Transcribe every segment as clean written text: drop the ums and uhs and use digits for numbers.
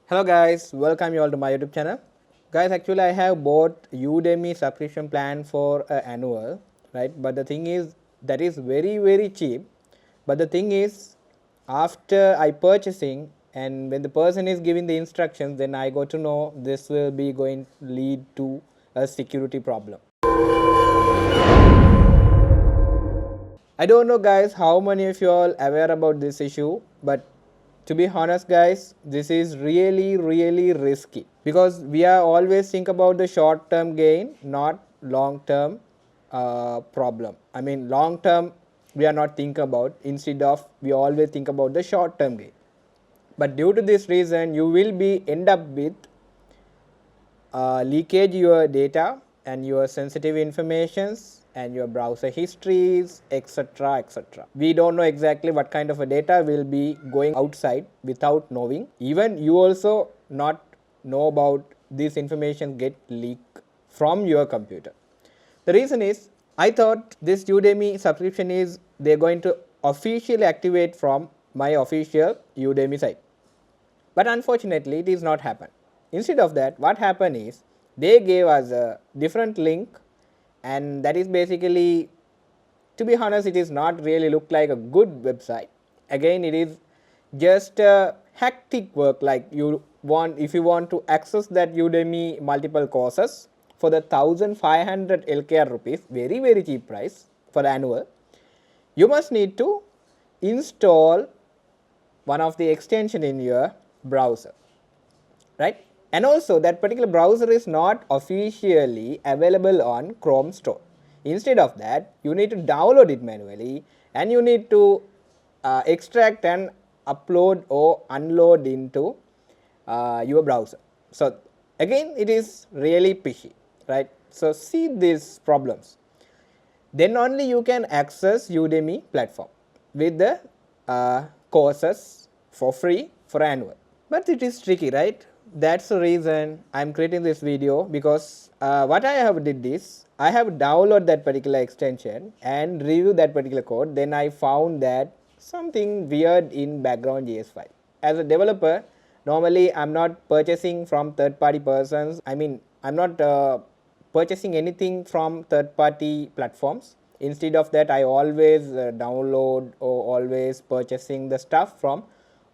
Hello guys, welcome you all to my YouTube channel. Guys, actually I have bought Udemy subscription plan for annual, right? But the thing is that is very cheap. But the thing is after I purchasing and when the person is giving the instructions, then I got to know this will be going to lead to a security problem. I don't know guys how many of you all aware about this issue, but to be honest guys, this is really risky because we are always think about the short term gain, not long term problem. I mean long term we are not thinking about, instead of we always think about the short term gain. But due to this reason you will be end up with leakage your data and your sensitive informations and your browser histories, etc. We don't know exactly what kind of a data will be going outside without knowing. Even you also not know about this information get leaked from your computer. The reason is I thought this Udemy subscription is they're going to officially activate from my official Udemy site. But unfortunately, it is not happened. Instead of that, what happened is they gave us a different link, and that is basically, to be honest, it is not really look like a good website. Again, it is just a hectic work. Like you want, if you want to access that Udemy multiple courses for the 1500 LKR rupees, very cheap price for the annual, you must need to install one of the extension in your browser, right? And also that particular browser is not officially available on Chrome store. Instead of that, you need to download it manually and you need to extract and upload or unload into your browser. So again, it is really fishy, right? So see these problems, then only you can access Udemy platform with the courses for free for annual. But it is tricky, right? That's the reason I'm creating this video, because what I have did is I have downloaded that particular extension and review that particular code. Then I found that something weird in background JS file. As a developer, normally I'm not purchasing from third party persons. I mean, I'm not purchasing anything from third party platforms. Instead of that, I always download or always purchasing the stuff from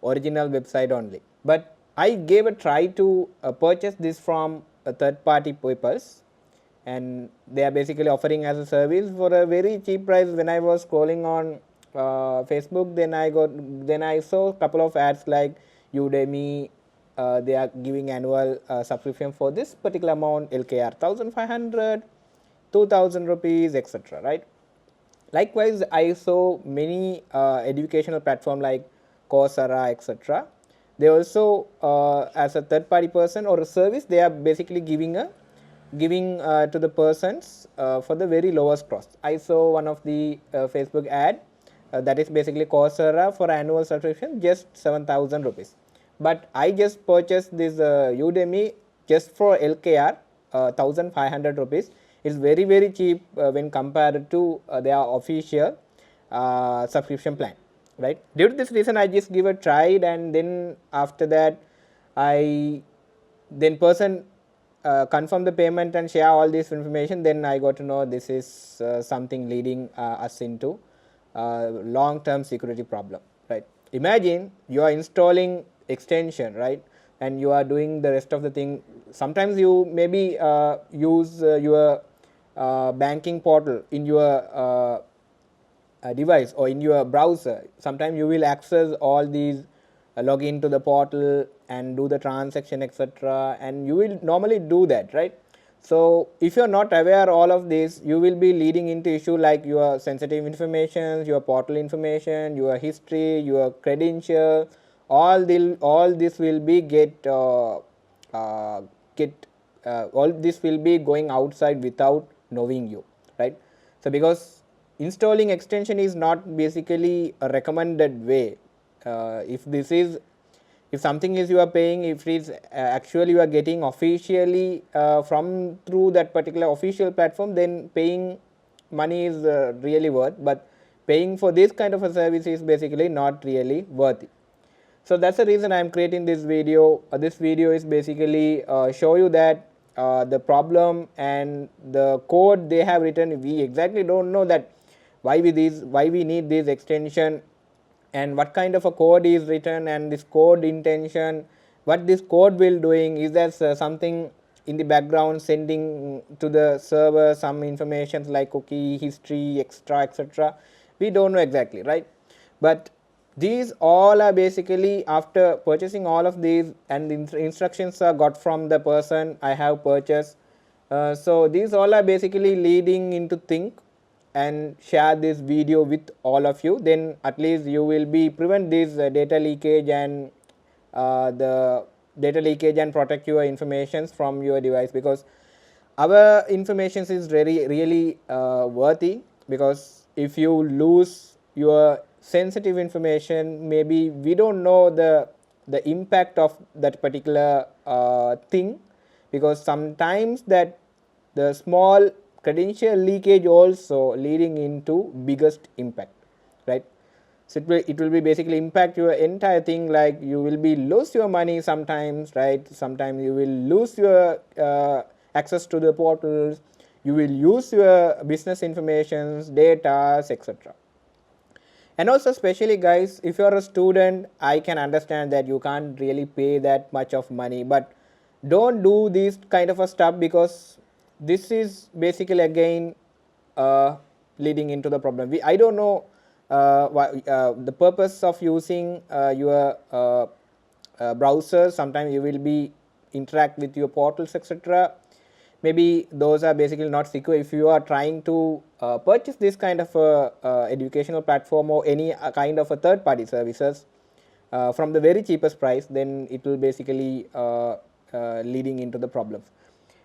original website only. But I gave a try to purchase this from third party peoples, and they are basically offering as a service for a very cheap price. When I was scrolling on Facebook, then I saw a couple of ads like Udemy. They are giving annual subscription for this particular amount, LKR 1500, 2000 rupees, etc. Right? Likewise, I saw many educational platform like Coursera, etc. They also, as a third party person or a service, they are basically giving to the persons for the very lowest cost. I saw one of the Facebook ad that is basically Coursera for annual subscription, just 7,000 rupees. But I just purchased this Udemy just for LKR 1500 rupees. It's very cheap when compared to their official subscription plan, right? Due to this reason, I just give a try, and then after that, person confirm the payment and share all this information. Then I got to know this is something leading us into long-term security problem, right? Imagine you are installing extension, right, and you are doing the rest of the thing. Sometimes you maybe use your banking portal in your device or in your browser. Sometimes you will access all these, log into the portal and do the transaction, etc., and you will normally do that, right? So if you are not aware all of this, you will be leading into issue like your sensitive information, your portal information, your history, your credential, all this will be all this will be going outside without knowing you, right? So because installing extension is not basically a recommended way. If something is you are paying, if it is actually you are getting officially from through that particular official platform, then paying money is really worth. But paying for this kind of a service is basically not really worth it. So that's the reason I'm creating this video. This video is basically show you that the problem and the code they have written, we exactly don't know that why we need this extension and what kind of a code is written, and this code intention, what this code will doing, is there something in the background sending to the server some information like cookie history, extra, etc. We don't know exactly, right? But these all are basically after purchasing all of these, and the instructions are got from the person I have purchased. So these all are basically leading into think and share this video with all of you. Then at least you will be prevent this data leakage and the data leakage and protect your informations from your device, because our information is really worthy, because if you lose your sensitive information, maybe we don't know the impact of that particular thing, because sometimes that the small credential leakage also leading into biggest impact, right? So it will be basically impact your entire thing, like you will be lose your money sometimes, right? Sometimes you will lose your access to the portals, you will use your business informations, data, etc. And also especially guys, if you are a student, I can understand that you can't really pay that much of money, but don't do this kind of a stuff, because this is basically again leading into the problem. I don't know the purpose of using your browser. Sometimes you will be interact with your portals, etc. Maybe those are basically not secure. If you are trying to purchase this kind of educational platform or any kind of a third party services from the very cheapest price, then it will basically leading into the problems.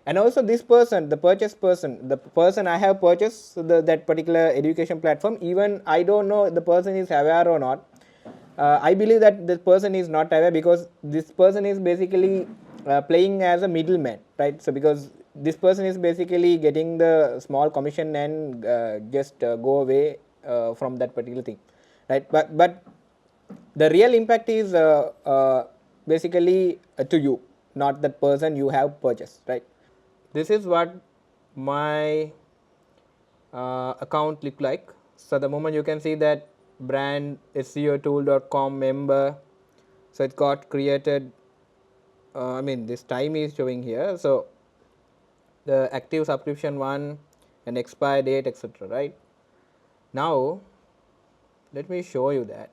And also this person, the person I have purchased that particular education platform, even I don't know the person is aware or not. I believe that this person is not aware, because this person is basically playing as a middleman, right? So because this person is basically getting the small commission and just go away from that particular thing, right? But the real impact is basically to you, not that person you have purchased, right? This is what my account look like. So the moment you can see that brand SEOtool.com member, so it got created. I mean this time is showing here. So the active subscription one and expire date, etc. Right now, let me show you that.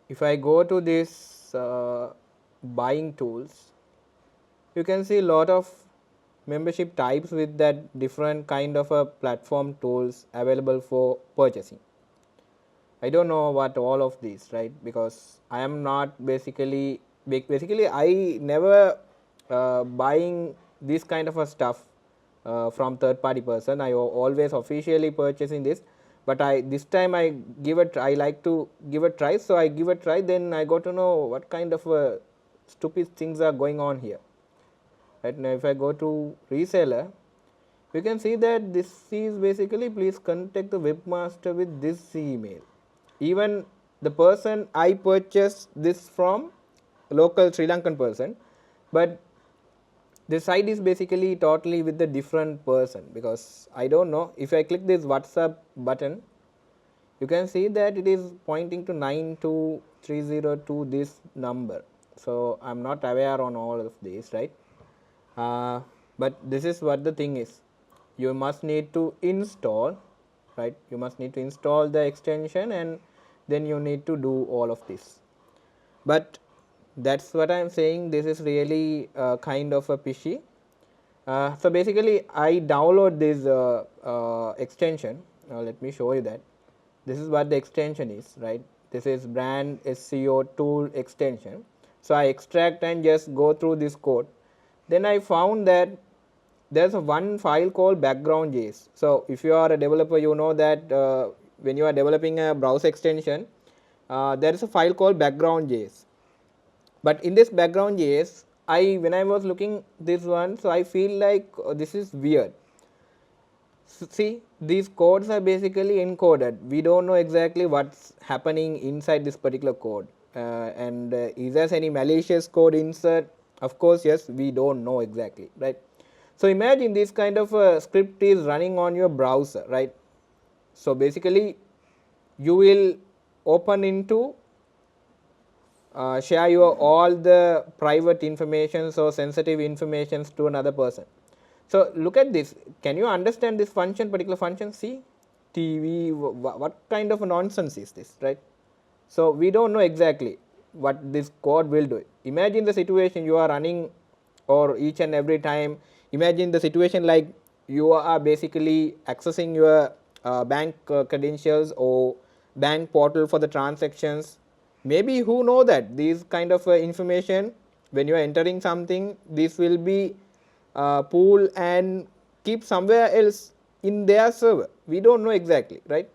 If I go to this buying tools, you can see a lot of membership types with that different kind of a platform tools available for purchasing. I don't know what all of these, right? Because I am not basically I never buying this kind of a stuff from third party person. I always officially purchasing this, but this time I like to give a try. So I give a try, then I got to know what kind of stupid things are going on here. Right now, if I go to reseller, you can see that this is basically please contact the webmaster with this email. Even the person I purchased this from, local Sri Lankan person, but the site is basically totally with the different person, because I don't know. If I click this WhatsApp button, you can see that it is pointing to 92302 this number. So I'm not aware on all of these, right? But this is what the thing is. You must need to install, right? You must need to install the extension, and then you need to do all of this. But that's what I'm saying. This is really kind of a fishy. So basically, I download this extension. Let me show you that. This is what the extension is, right? This is brand SEO tool extension. So I extract and just go through this code. Then I found that there's one file called background.js. So if you are a developer, you know that when you are developing a browser extension, there is a file called background.js. But in this background.js, when I was looking this one, so I feel like this is weird. See, these codes are basically encoded. We don't know exactly what's happening inside this particular code. And is there any malicious code insert? Of course, yes, we don't know exactly, right? So imagine this kind of a script is running on your browser, right? So basically, you will open into share your all the private informations or sensitive informations to another person. So look at this. Can you understand this function, particular function? See, TV. What kind of nonsense is this, right? So we don't know exactly what this code will do. Imagine the situation you are running, or each and every time. Imagine the situation like you are basically accessing your bank credentials or bank portal for the transactions. Maybe who know that these kind of information, when you are entering something, this will be pool and keep somewhere else in their server. We don't know exactly, right?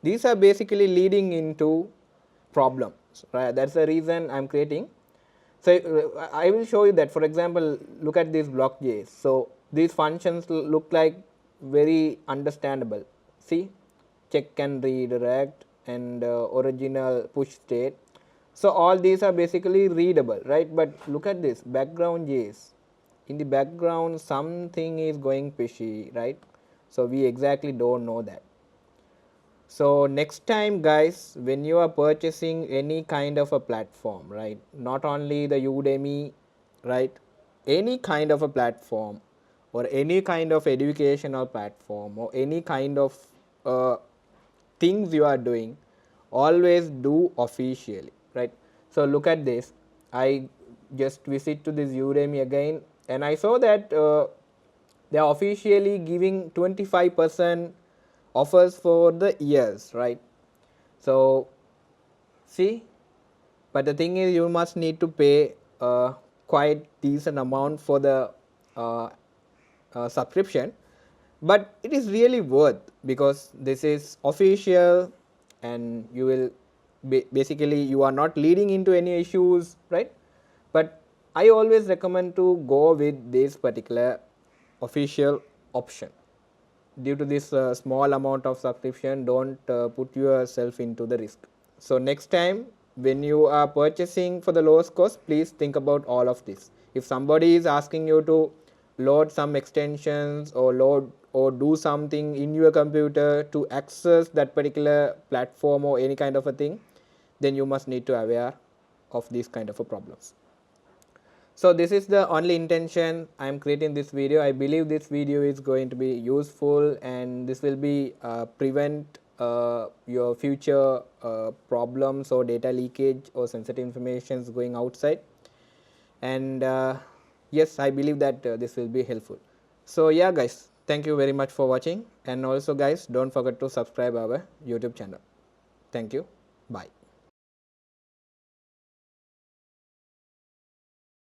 These are basically leading into problems, right? That's the reason I'm creating. So I will show you that. For example, look at this block.js. So these functions look like very understandable. See, check and redirect and original push state. So all these are basically readable, right? But look at this background.js. In the background, something is going fishy, right? So we exactly don't know that. So next time, guys, when you are purchasing any kind of a platform, right, not only the Udemy, right, any kind of a platform or any kind of educational platform or any kind of things you are doing, always do officially, right? So look at this. I just visit to this Udemy again, and I saw that they are officially giving 25% offers for the years, right? So see, but the thing is you must need to pay quite decent amount for the subscription, but it is really worth because this is official and you will basically you are not leading into any issues, right? But I always recommend to go with this particular official option. Due to this small amount of subscription, don't put yourself into the risk. So next time when you are purchasing for the lowest cost, please think about all of this. If somebody is asking you to load some extensions or load or do something in your computer to access that particular platform or any kind of a thing, then you must need to aware of these kind of a problems. So this is the only intention I am creating this video. I believe this video is going to be useful and this will be prevent your future problems or data leakage or sensitive information going outside. And yes, I believe that this will be helpful. So yeah guys, thank you very much for watching, and also guys, don't forget to subscribe our YouTube channel. Thank you. Bye.